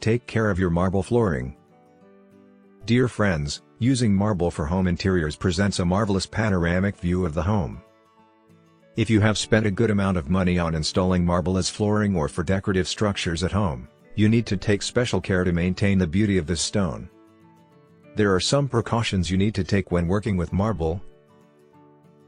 Take care of your marble flooring. Dear friends, using marble for home interiors presents a marvelous panoramic view of the home. If you have spent a good amount of money on installing marble as flooring or for decorative structures at home, you need to take special care to maintain the beauty of this stone. There are some precautions you need to take when working with marble.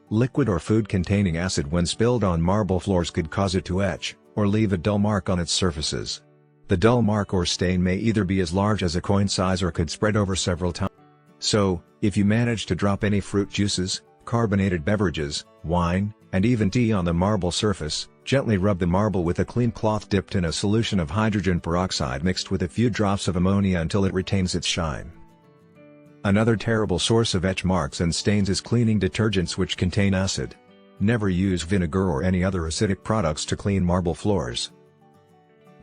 Liquid or food-containing acid when spilled on marble floors could cause it to etch, or leave a dull mark on its surfaces. The dull mark or stain may either be as large as a coin size or could spread over several times. So, if you manage to drop any fruit juices, carbonated beverages, wine, and even tea on the marble surface, gently rub the marble with a clean cloth dipped in a solution of hydrogen peroxide mixed with a few drops of ammonia until it retains its shine. Another terrible source of etch marks and stains is cleaning detergents which contain acid. Never use vinegar or any other acidic products to clean marble floors.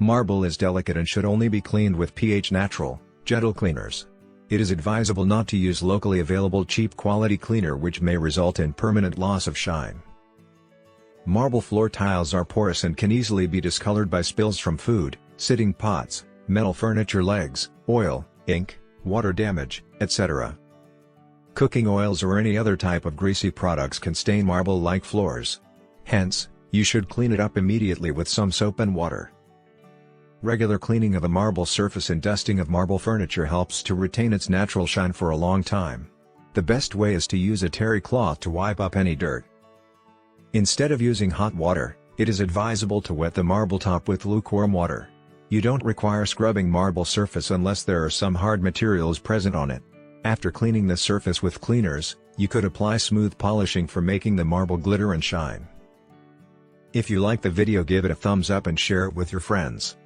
Marble is delicate and should only be cleaned with pH neutral, gentle cleaners. It is advisable not to use locally available cheap quality cleaner which may result in permanent loss of shine. Marble floor tiles are porous and can easily be discolored by spills from food, sitting pots, metal furniture legs, oil, ink, water damage, etc. Cooking oils or any other type of greasy products can stain marble-like floors. Hence, you should clean it up immediately with some soap and water. Regular cleaning of a marble surface and dusting of marble furniture helps to retain its natural shine for a long time. The best way is to use a terry cloth to wipe up any dirt. Instead of using hot water, it is advisable to wet the marble top with lukewarm water. You don't require scrubbing marble surface unless there are some hard materials present on it. After cleaning the surface with cleaners, you could apply smooth polishing for making the marble glitter and shine. If you like the video, give it a thumbs up and share it with your friends.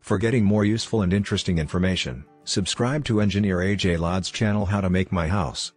For getting more useful and interesting information, subscribe to Engineer AJ Ladd's channel How to Make My House.